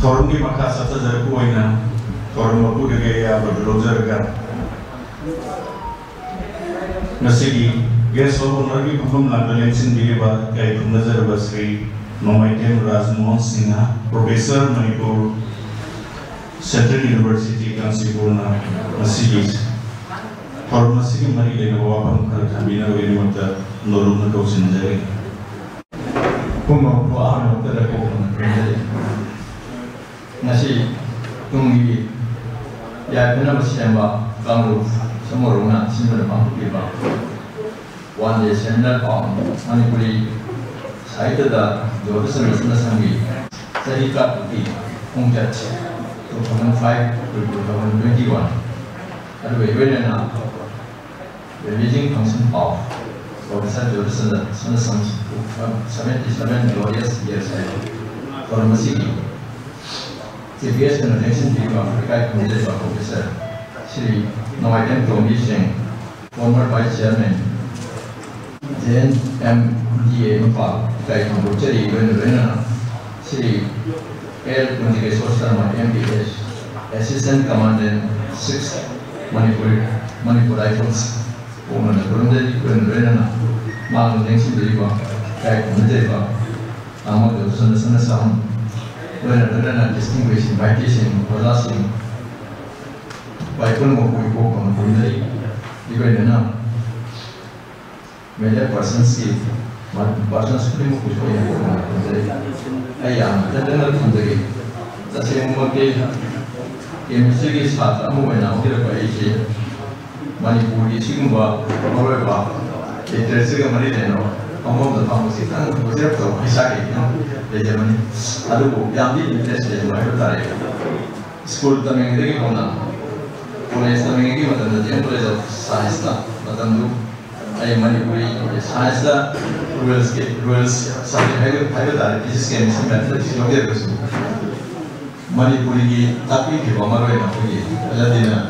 Forum di Makassar saja kuina, forum aku gaya berlojar kan. Nasi guest of honor की perform लाडलेंसिन दिले बाद कई नजर बसरी नोमाइटेम Rajmohan Sinha professor Manipur central university Canchipur ना नसी forum nasi की मरी लेने को आप हम कर कमीना वे नहीं मत नोरुम न कौशिन जाए कुम्भ वाह न उतर को nasi tunggi ya benar siapa kamu semua orang semua mampu kita wan je seminar kaum manipuri saya dah jodoh semasa sambil jadi kapi umjat 2005 2021 ada webinar na Beijing function of professor jodoh semasa 77 years farmasi CBS Convention Bureau of Africa Committee Professor Shri Noaiden Commission, former Vice Chairman, Jen MDA Nepal, Kai Kambochari Venena, Shri L. Kunjikesh Sharma MPS, Assistant Commandant 6th Manipur Rifles, Woman Burundari Venena, Malu Nexi Deriva, Kai Kambochari, Amado Sanasam. When distinguished invitation was asking by Kulmo on Bundari, even now, many persons see what persons Kulmo I am the general Bundari. The same way, MCG Sata Movena, Hirapa, Manipuri, Chingwa, Moreva, the Teresiga Marideno. Among the pharmacy, and was there for Hisaki, the Germany. Adubo, Yambi, interested in my school coming the Gimona. Police coming in the temple of Science, Matandu, I manipulate Science, rules, something I this game is methods, no difference. Manipuli, Tapi, Mamma, Ladina,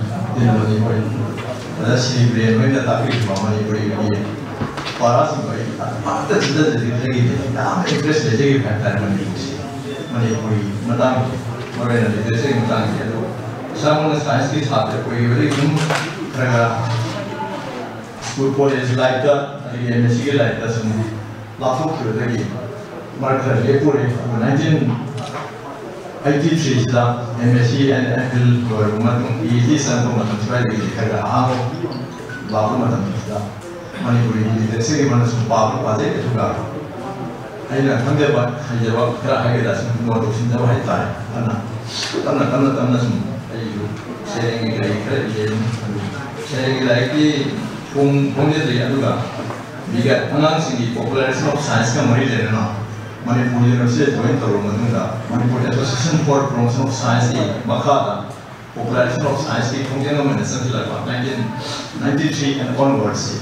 that's the brain when the Tapi, Mamma, Paras ini, apa tu cerita jadi nama interest jadi factor Manipuri, matang, orang yang jadi matang itu. Sama science ki साथ कोई बड़ी kerana school college like that, lagi MSc like that semua, lalu tu lagi, mereka lepur 1983 dah MSc and MPhil baru matung easy sampai matung sebab lagi kerana aku lalu matung dah. Manipuri ini segi mana sumpah apa aja itu juga. Aina kande ba jawab kira hage da semua dosin jawab hai tai. Karena semua ayo sharing lagi pungnya dia juga. Jika anak sini popularitas of science kan mari jadi na. Manipuri University join terus mendunda. Manipuri Association for Promotion of Science di Makada. Popularitas of science di pungnya nama nesang sila 1993 and onwards.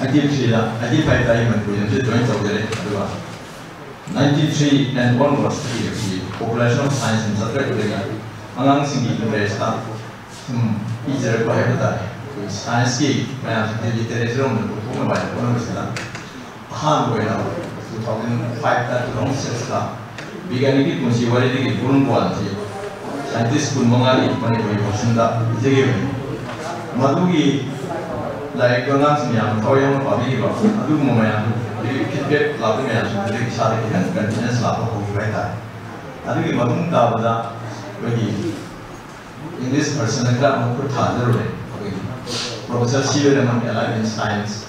Akhirnya, akhirnya time Manipuri University join terus jadi dua. 93 and onwards di population of science in South Africa. Anak sini Universitas, ijar bahaya betul. Science ki, mana jadi literature orang bukan banyak orang mesti. Han boleh 2005 tak 2006 lah. Bigan ini pun si wali ini pun buat si. Scientist pun mengali Manipuri University jadi. Madugi like orang sini yang tahu yang apa ni bah, adu mana yang kita lalu yang jadi kisah kita kan jenis lalu kau berita. Adu kita mahu tahu dah bagi English person kita mahu tahu dulu. Profesor Siwa dengan Allied in Science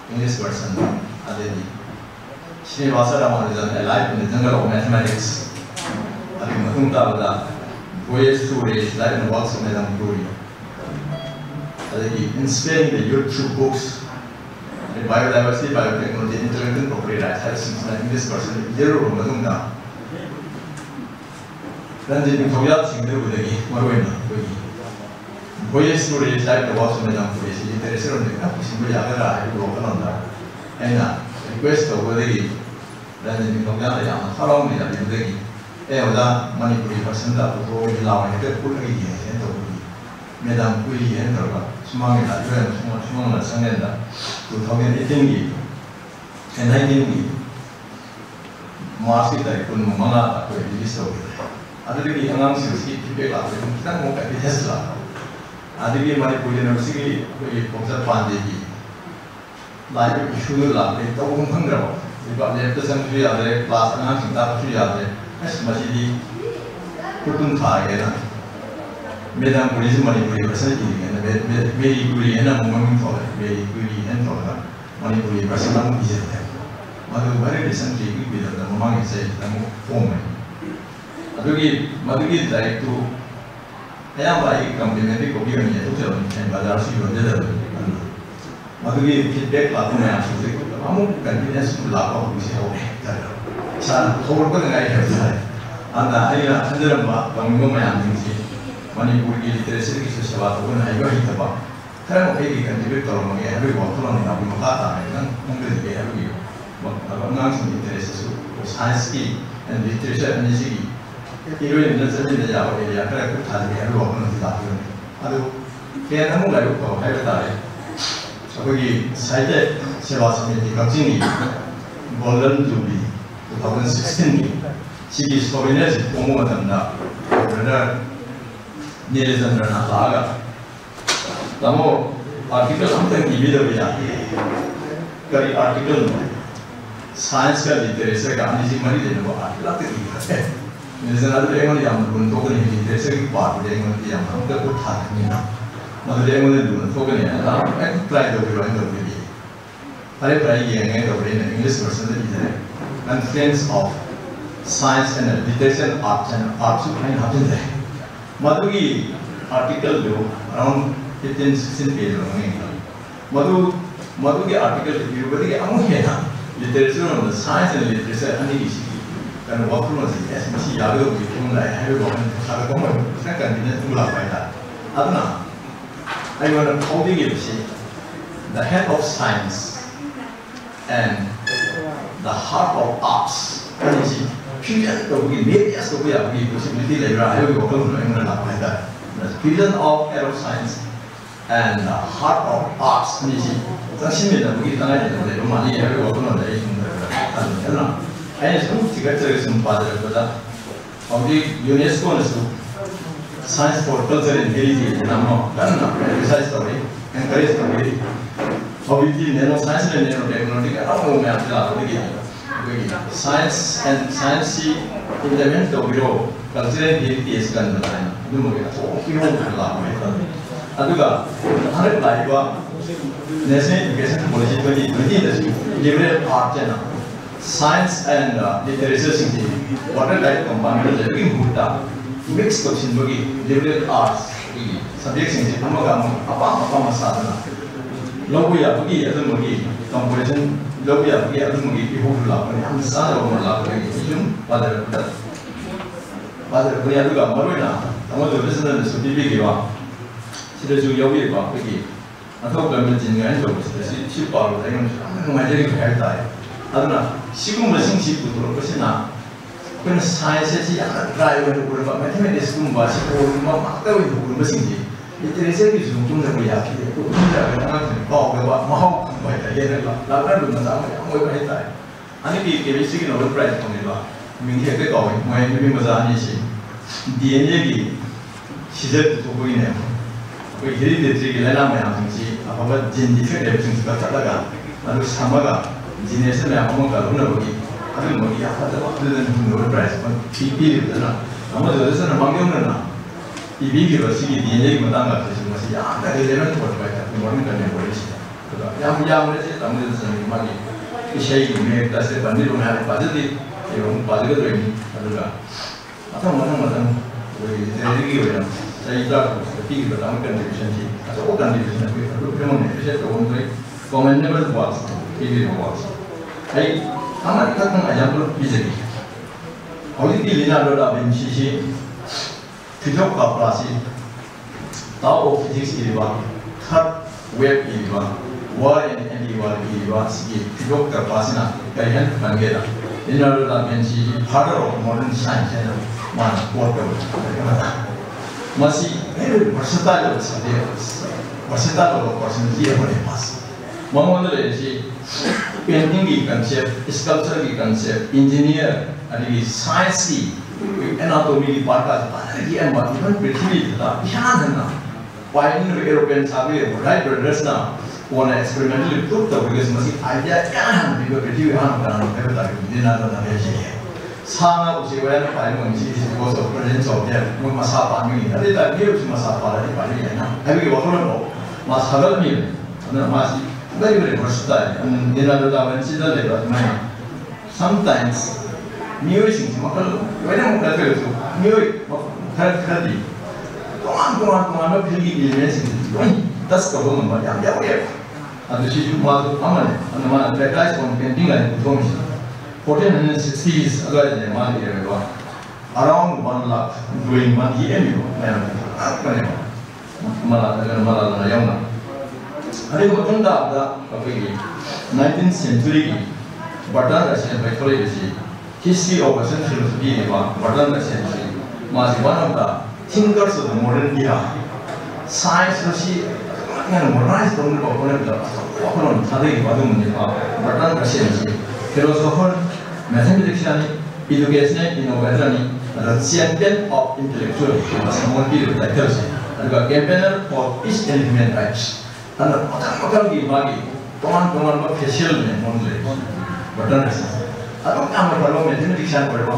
English person ada di Srinivasa Ramanujan Allied in the Jungle of Mathematics. Adu mahu tahu dah voyage to race life and works of Madam Glory. In Spain, the YouTube books, the biodiversity, biotechnology, intellectual property rights have since this person zero Madunda. Then the Koyat Single with the Marwena. Voyage story is like the was Madame Police, interested on the Simple Yagara, broken on that. And request of the then the Koyat, how long did I do the Eoda, Manipuri person that would go in Law and get put again. Madam Kui and Smang and Smang Sangenda, 2018 and 19 March, I couldn't Manga, I could be so. ꯑꯗꯨꯗꯒꯤ ꯑꯉꯥꯡꯁꯤꯡꯁꯤꯒꯤ feedback ꯂꯥꯛꯄꯗ ꯈꯤꯇꯪ ꯑꯃꯨꯛ confidence ꯂꯥꯛꯄ ꯑꯗꯨꯗꯒꯤ ꯃꯅꯤꯄꯨꯔ ꯌꯨꯅꯤꯚꯔꯁꯤꯇꯤꯒꯤ ꯑꯩꯈꯣꯏꯒꯤ professor ꯄꯥꯟꯗꯦꯒꯤ ꯂꯥꯏꯕ ꯏꯁꯨꯗꯨ ꯂꯥꯛꯄꯗꯒꯤ ꯇꯧꯐꯝ ꯈꯪꯗ꯭ꯔꯕ ꯂꯦꯞꯇ ꯆꯪꯕꯁꯨ ꯌꯥꯗ꯭ꯔꯦ ꯀ꯭ꯂꯥꯁ ꯑꯉꯥꯡꯁꯤꯡ ꯇꯥꯛꯄꯁꯨ ꯌꯥꯗ꯭ꯔꯦ ꯑꯁ ꯃꯁꯤꯗꯤ ꯈꯨꯇꯨꯝ ꯊꯥꯒꯦꯅ मेदाम पुलिस मणिपुरी भाषा इरिगेना मेरी कुरी है ना मम्मी थोड़ा मेरी कुरी है थोड़ा मणिपुरी भाषा नाम इजे थे मधु very recently की बिदर द ममांग से तमु फॉर्म में मधुगी डायरेक्ट टू या भाई कम्प्लीमेंट्री कॉपी होनी है तो चलो इन बाजार से होने दे मधुगी फीडबैक लाते हैं आप सुनते को हमू कन्वीनियंस लापा हो किसी हो कर सारा थोड़ा को नहीं है सारे अंदर आइला अंदर बांगो में आने से मणिपुर की लिटरेचर की सेवा तो ना है वही तब खैर वो एक कंट्रीब्यूट करो मगे है वो तो ना ना मखा था है उनके लिए है वो अब नाम से लिटरेचर सो साइंस की एंड लिटरेचर एनर्जी की इरो इन नजर में जाओ ये या खैर कुछ था है वो अपना दिला है अब क्या हम लोग लाइव को है बता रहे अब ये साइड सेवा समिति का जिनी गोल्डन जुबली 2016 की सिटी सोविनेस पोमो तंदा ब्रदर निरंजन लागा तमो आर्टिकल हम तक निविदा भी आती है करी आर्टिकल साइंस का लिटरेचर का निजी मरी देने को आर्टिकल तक लिखा है निरंजन आदि एंगल याम बुन तो को नहीं लिटरेचर की पार्ट दे एंगल याम हम तक को था नहीं ना मतलब एंगल बुन तो को नहीं ना एक ट्राई तो भी रहा है तो भी अरे ट्राई ये एंगल तो भी इंग्लिश वर्जन से इधर है Conference of Science and Literature Arts and Arts and Arts मधुगी आर्टिकल जो अराउंड 15-16 पेज होंगे मधु के आर्टिकल यूरोपी के अमुक है ना लिटरेचर और साइंस एंड लिटरेचर अन्य किसी कारण वापस मत ऐसे किसी याद हो कि तुम लाए हैं वो हम सारे को मैं उसने कंटिन्यू तुम ला पाया था अब ना I want to call you the head of science and the heart of arts अन्य चीज fusion तो भी various तो भी आपकी possibility लग रहा है वो कौन सा इंग्लिश लाभ है the fusion of aeroscience and the heart of arts निजी तंग में तो भी तंग है तो मानी है वो कौन सा है ना ऐसे सब चीज़ें चीज़ें संपादन करता और भी UNESCO ने सो science for culture and heritage नाम करना रिसर्च करें encourage करें और भी नैनो साइंस ने नैनो टेक्नोलॉजी का नाम वो मैं आपसे आपको दिया Science and science implement तो बिरो cultural heritage का अंदर है तो मुझे तो क्यों लाभ है अदुगा हर live national education policy 2020 liberal art है ना science and literature Sindhi watertight component है लेकिन भूटा mix क्वेश्चन बगी liberal arts subject सिंधी हम लोग apa masalah लोगों या बगी ऐसे बगी comparison लोग या बगी ऐसे बगी इहो लाभ है हम सारे लोग लाभ है इसमें बादल बगी अदुगा मरोना हम लोग बिजनेस में सुधी भी किया सिर्फ जो योगी बाप की अथवा गवर्नमेंट जिन्हें जो सिर्फ पालो है हम मजे की है ताई अदना सिकुम मशीन सिर्फ तो लोग कैसे ना कोई साइंस से या ड्राइव में पूरे बात मैथमेटिक्स तुम बात से और मार्केट में पूरे मशीन जी लिटरेचर की जो तुम ने कोई आती है तो तुम जाकर ना पाओ के बाद माहौल भाई ये ना लाभदायक लोग ना हम वो भाई ताई अन्य की केमिस्ट्री की नोबेल प्राइज होने वाला मिंगे के कौन मैं भी मजा आने से DNA की चीज़ें तो कोई नहीं कोई हेरिटेज की लेना में हम जी अब जिन डिफरेंट एविडेंस का चलेगा और समागा जिनेशन में हम का लोग ना होगी अभी मोदी आप तो अपने नोबेल प्राइज पर पीपी लेते ना हम तो जैसे ना मांगे होंगे ना इबी की वैसी की DNA की बताऊंगा तो इसमें यहाँ का एलिमेंट बहुत बड़ा है मॉडर्न करने वाली चीज़ तो यहाँ मुझे हम जैसे मांगे इसे में कैसे बंदी लोग हैं बाज़ी एवं बाज़ी तो नहीं अदुगा अतः मतं वही तेरे की वजह से इधर की बताऊं कंट्रीब्यूशन थी तो वो कंट्रीब्यूशन भी लोग क्यों नहीं ऐसे तो उनके कमेंडेबल वर्क्स टीवी वर्क्स है हमारे घर में एग्जांपल बिजली और इनकी लिनार्डो दा विंची से फिजिक्स का क्लासी ताओ फिजिक्स इरिवा थर्ड वेब इरिवा war and anti-war इरिवा सी फिजिक्स का क्लासी ना कहीं बन गया Leonardo da Vinci father of modern science है mana kuat masih versatile person dia boleh pas mengenai dari si painting की concept sculpture की concept engineer ada di science की एनाटॉमी की पार्ट का ये एम्बा इवन पृथ्वी दा ध्यान है ना पाइन एरोप्लेन साबे राइट ब्रदर्स ना one experimentally proved that because masi idea kan because pृथ्वी हां kan है बता दिन ना ना है साना उसे वाला पाइन में इसी because of presence of there वो मसा पानी नहीं अरे तब ये उस मसा पानी पानी है ना अभी वो तो नो मस हगल में ना मसी very very versatile दिन ना तो अपन सीधा ले बात में sometimes music makal wala mo ka to music khadi tuan no philgi elements tas ka bo ma ya ya adu chi ma to aman ma advertise on painting and performance 1460s agar ne ma ni re ba around 1 lakh doing money annual apane mala na yauna ari ko tunda da ka 19th century ki bata Russian psychology history of Western philosophy wa bata century was one of the thinkers of the modern era science roshi yang modernize dong ko ko da ko thadai badum ni ba bata Russian philosopher mathematician educational innovator ni the champion of intellectual someone be like this and the campaigner for peace and human rights and the ki bagi kawan ma facial ne monle bata Russian ado काम करो mathematician पढ़ो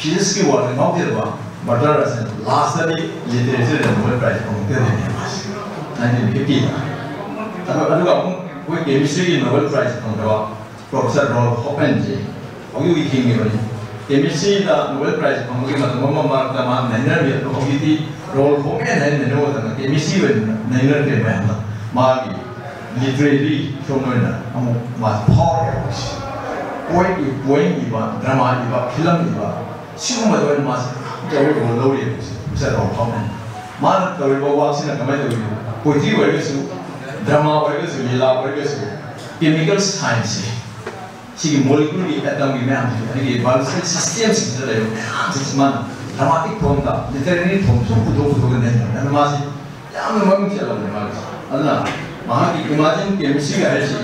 physics की word में नौकरी हुआ butter रसन last दी literature Nobel prize को दे देने बस 1950 ado का कोई केमिस्ट्री की नोबेल प्राइज को दवा प्रोफेसर रॉल्फ हॉपन जी और ये किंग है बनी केमिस्ट्री का नोबेल प्राइज को मुझे मतलब मम्मा मार्क का मान नहीं रही तो होगी थी रॉल्फ हॉपन नहीं नहीं होता ना केमिस्ट्री में नहीं रहे मैं ना मार्गी लिटरेरी शोनोइना हम बात बहुत poem iba drama iba film iba siapa tu yang masih jauh jauh lalu dia bisa tahu kapan mana kalau bawa sini kami tu poetry berapa su drama berapa su lila berapa su chemical science sih molecule di atom ini macam ni biological system sih tu lah mana dramatic form dah literary form tu betul kan dan masih yang memang jalan macam mana maha imagine chemistry ada sih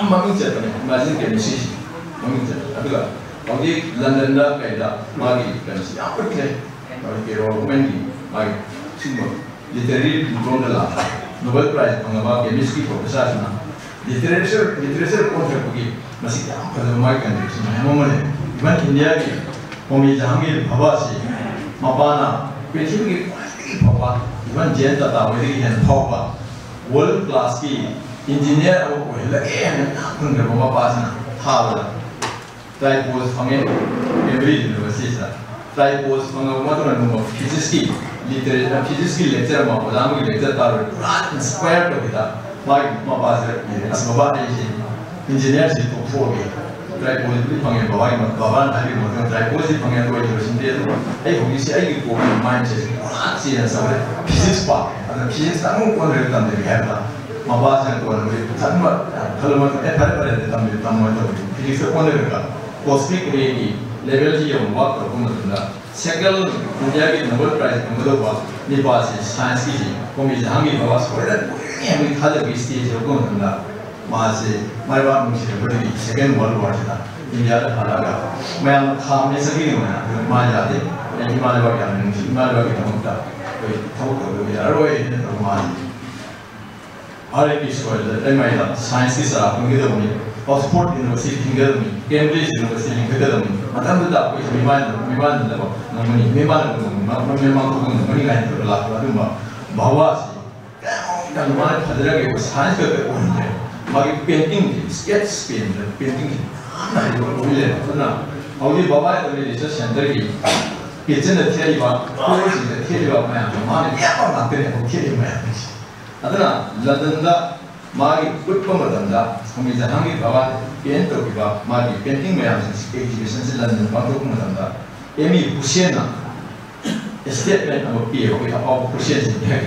mami cerita ni, imagine chemistry, mami cerita. Aduh, kalau London dah kaida, magi chemistry. Apa tu? Magi kira orang ni, magi semua. Literary diploma lah, Nobel Prize pengapa chemistry profesor sana. literature pun terpergi. Masih apa tu magi kan? Semua mana? Iban India ni, kami Jahangir Bhabha si, mapana, peci ni Bhabha. Iban Jain tata, wadi yang Bhabha, world class ki. Engineer aku lagi yang pun beberapa pasang hal lah. Try post panggil every university lah. Try post panggil macam mana nombor physics ki literature physics ki lecture mau dalam ki lecture tahu berat inspire tu kita. Baik mau pasal ni asbab ni engineer si tu fogi. Try post ni panggil bawa hari macam try post ni panggil tu university tu. Hobi si ayah ko mindset si yang sampai physics pa. Ada physics tamu pun ada dalam diri kita. Mabasa itu orang beri sama kalau macam pada tamu itu jadi sekolah mereka cosmic ray level yang buat aku macam segala menjadi Nobel Prize kemudian buat ni pasti sains ini kami jangan bawa sekolah yang kita ada di stage aku macam masih mereka mungkin beri second world war kita India ada halaga macam kami sendiri mana jadi yang mana bagi kita muda tahu ada yang terus hari ini sekolah, MIT Science की सराप में किधर होनी, Oxford University किधर होनी, Cambridge University किधर होनी, मतलब तो आप कोई विमान मतलब नमूनी विमान तो नमूनी का इंटर लाख वाले बाबा से क्या नमूना खतरा के साइंस का कोई है, बाकी पेंटिंग sketch पेंटिंग ना ये वो मिले ना, और ये बाबा है तो ये रिसर्च सेंटर की किचन थियरी बात, कोई चीज़ थियरी बात में आते हैं, माने क्या बात करते हैं, वो थियरी में आते हैं Adana London da magi utpam madanda kami Jahangir Bhabha paint to kiba magi painting में आते exhibition से London बातों madanda Amy Bushena statement of P of Bushena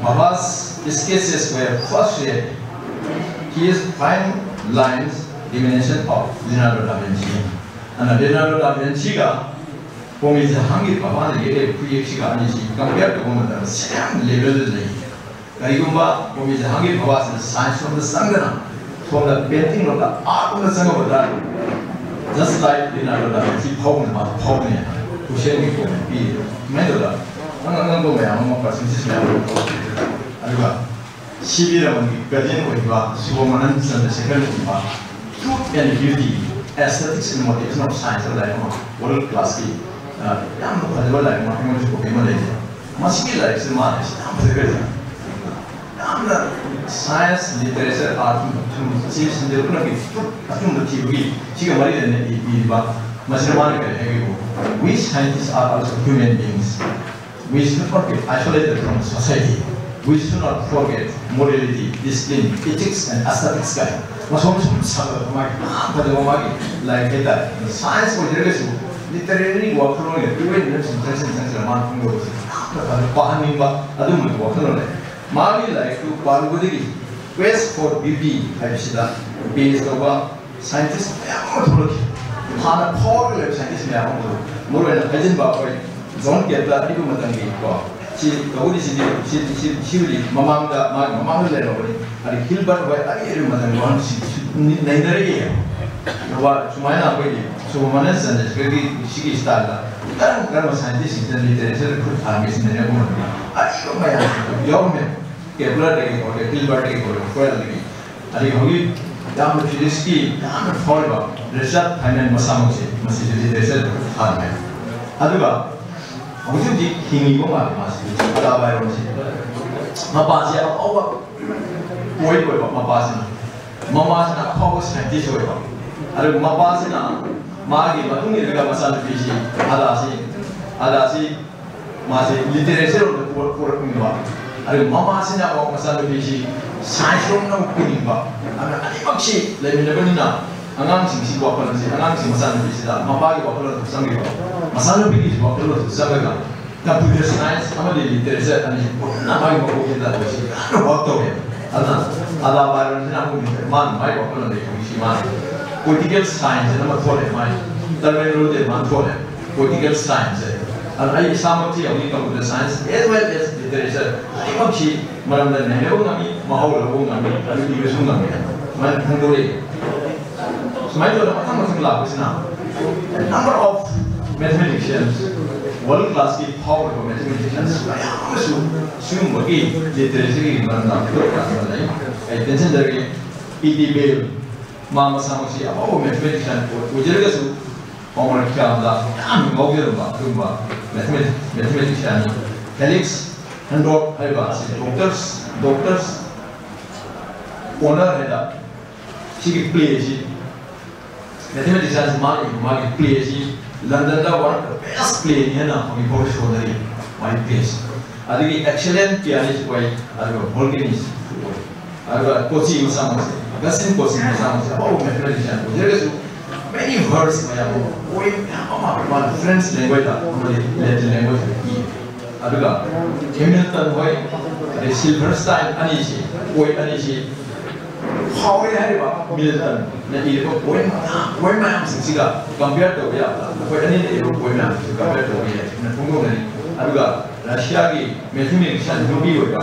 Bhabha's sketches were first read his fine lines dimension of Leonardo da Vinci and Leonardo da Vinci ga kami Jahangir Bhabha ने ये creation का नहीं सी compare to madanda same level नहीं Kayumba, kami Jahangir Bhabha science from the Sangana, from the painting of the art of the Sangha. just like in our phone to share with you. Method, ang go may ang mga percentage na ako. Ano ba? Sibira man gadin ko iba, sumanan sa second iba. Truth and beauty, aesthetics and motivation of science like world class ki. Yang mo like mga English ko kimo like. Masih like semua, namanya science, literature, art, sih sendiri pun lagi, cuma TV, sih kembali dan ini masih mana kan? We scientists are also human beings. We should not be isolated from society. We should not forget morality, discipline, ethics, and aesthetics. Masuk sama pada orang like kita. Science pun jadi tu, literary work pun ada. Even dalam science zaman pun ada. Pahami ba, ada mungkin waktu nolai. Mari like tu baru begini. Quest for beauty, ada sida. Based over scientist yang betul. Hana power le scientist yang betul. Mula nak kajian bawa. Zon kita itu macam ni. Si kau di sini mamang le nolai. Ada Hilbert bawa ada itu macam ni. Si naidari ya. Nawa cuma nak pergi. So mana sahaja sebagai segi style. Kan scientist dan literature pun kami sebenarnya pun ada juga yang Kepler lagi, orang Hilbert lagi, orang Freud lagi. Ada yang yang filosofi, yang formal, research, hanya masih literature kami. Ada juga, mungkin di kini pun masih ada apa yang masih. Apa sih apa? Koi apa sih? Mama sih apa scientist apa? Ada apa sih Magi batung ini juga masalah visi ada si masih literature untuk kurang minta. Ada mama sih nak bawa masalah visi sains orang nak kuning ba. Ada maksi lebih lebih nina. Angang sih buat apa sih? Angang sih masalah visi dah. Mama bagi buat apa tu sangat ba. Masalah visi buat apa tu sangat ba. Computer science sama di literature ada sih. Nak bagi buat apa kita tu sih. Waktu ya. Ada baru ni nak kuning. Man, bagi buat apa tu visi man. Political science nama boleh main. Terminologi mana boleh. Political science. Ada sama sih yang computer science as well as literature. Ini macam malam dan nehru kami, mahal lagu kami, lalu division kami. Mana hinduri. Semai tu ada macam lagu sana. Number of mathematicians, world class ki power of mathematicians. Semua bagi literature ini mana tu kan mana. Attention dari P.D. Bale. Mama sama si apa? Oh, mathematician. Ujar ke su? Orang kaya dah. Ngau dia rumah. Mathematician. Felix Hendrop ada si doctors. Owner ada. Si play si. Mathematician mari play si. London dah one of the best play ni na. Kami boleh show dari my place. Ada ni excellent pianist boy. Ada organist. Ada coaching sama si. Gasin coaching sama si. Oh, mathematician. Ujar ke su? Many words macam apa French language lah, Latin language ni. Ada juga Hamilton boy, ada Silverstein ani si, How hari apa Milton, nanti itu boy macam sih compare tu ya, boy ani itu boy macam compare tu ya. Tunggu ni, ada juga Rusia ki mathematician Ruby boy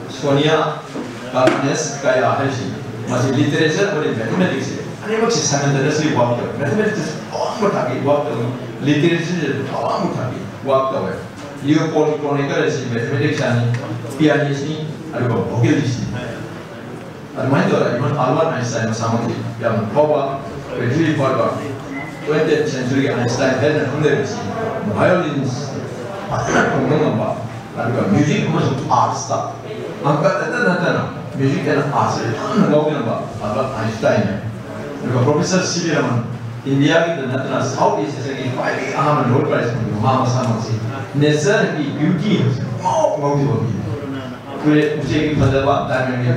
Sonia Barnes kaya hari si, masih literature boleh mathematics. Ini macam simultaneously waktu. Mathematics orang bertagi waktu, literature orang bertagi waktu. Leopold Kronecker si mathematician, pianis ni ada vocalist ni. Ada main tu ada Ivan Albert Einstein sama ni. Yang bawa Petri Parker, 20th century Einstein dan hundred si violins, penggunaan apa? Ada music masuk art stuff. Angkat ada music dan art. Ngau ni apa? Albert Einstein. Profesor Siliaman, India की नतना South East से की फाइली आम note price में मामा सामा से nature की beauty मौज होगी पूरे उसे की फदवा डायमंड की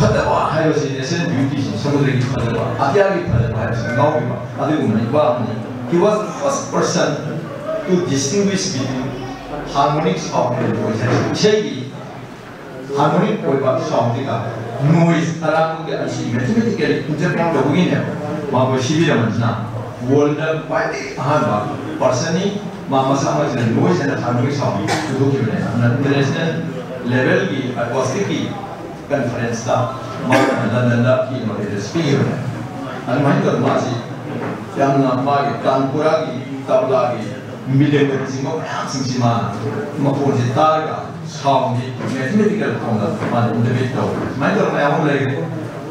फदवा है उसे नेचर ब्यूटी समुद्र की फदवा आदिया की फदवा है गाँव की आदि उन्हें बात he was the first person to distinguish between harmonics of the voices चेगी harmonic कोई बात sound का noise तरह के ऐसी mathematically interpret होगी ना वहाँ पर शिविर मंचना world वाले हाँ person he mama Sama Jin noise and harmonic sound तो दो क्यों नहीं international level की acoustic की conference था मामा लंदन की नोटिस speaker है अनुमान तो मासी yamna magi Kanpura ki tabla ki million singo yang singsimana mapun si targa sound di mathematical konda mana motivate tau mai to mai hom lagi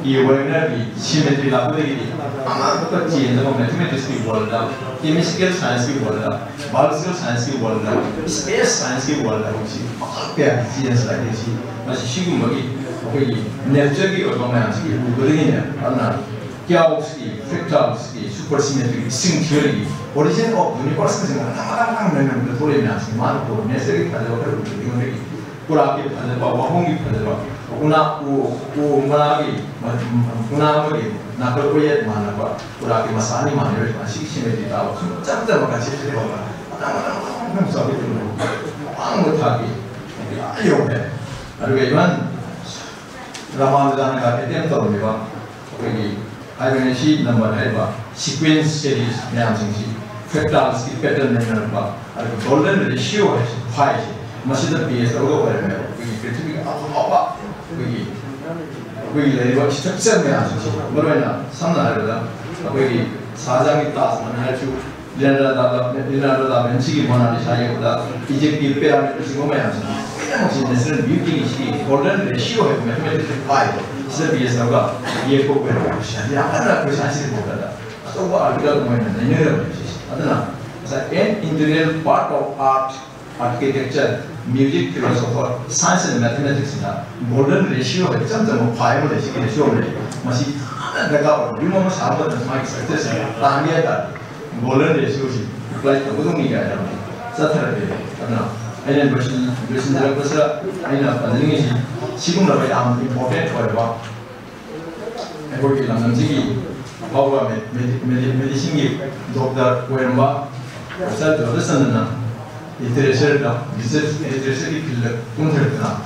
i webinar ki symmetry lagu lagi ama to change ko mathematics ki bolda chemical science ki bolda biological science ki bolda space science ki bolda si क्या चीज़ लगी थी बस शिगु मगी कोई nature की और कमाया थी बुरी ने अन्ना क्या उसकी फ्रैक्टल्स की super symmetric string theory origin of universe के जमाने में ना थोड़े में आती मान को नेचर की फैले वाले बुरी की पूरा के फैले वाला होंगी फैले वाला उना वो मनागी मगी ना कोई ये माना पा पूरा के मसानी माने वाले मासिक सिमेट्रिक था जब जब मका चीज़ वाला हम सभी लोग आंग था की ayo है अरे इवन रामानुजन का अध्ययन तो होने वाला कोई आइवेनेशी नंबर है बा सीक्वेंस सीरीज में हम सिंची फ्रैक्टल्स की पैटर्न में नंबर बा अरे गोल्डन रेशियो है 5 मशीन बीएस और वो है कोई पृथ्वी का अबा कोई लेवल स्ट्रक्चर में हम सिंची बराबर ना सामने आ रहा है कोई साजा की तास में है जो Leonardo da Vinci की Mona Lisa ये होता इजिप्ट की पिरामिड की वो में आती है मशीन नेचुरल ब्यूटी की गोल्डन रेशियो है मैथमेटिकल 5 इससे भी ये सबका ये को कर शायद यहाँ ना कुछ ऐसे होता था तो वो आर्टिकल में नहीं है अतः ना an integral part of art architecture music philosopher science and mathematics ना golden ratio है जब 5 में ऐसी रेशियो में मशीन लगा और भी वो साबर माइक सक्सेस तांगिया था golden ratio sih, like aku tuh nggak ada, setelah itu, karena ini bersin dalam bahasa, ini penting sih, sih pun lebih important kalau aku bilang nanti bahwa medicine dokter Wemba, saya tuh ada sana, literature dah, literature di field pun terkenal,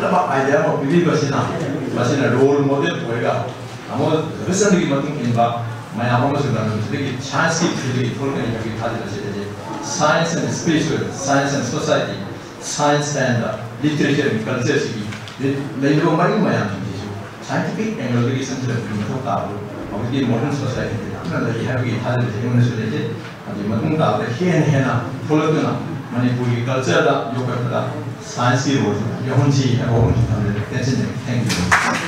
apa aja mau pilih bahasa role model mereka, kamu recently makin inba मैं आपको सुना रहा हूँ कि science की physics full करने की खातिर चाहिए science and spiritual science and society science and literature culture की लेकिन वो हमारी माया में चीज़ साइंटिफिक एंगल की संस्कृत में तो काबू और ये मॉडर्न सोसाइटी में अपना लगी है कि खातिर चाहिए उन्हें सुने अभी मतलब काबू है ना फॉलो करना मणिपुरी कल्चर दा जो करता साइंस की रोज ये होनी चाहिए वो होनी चाहिए थैंक यू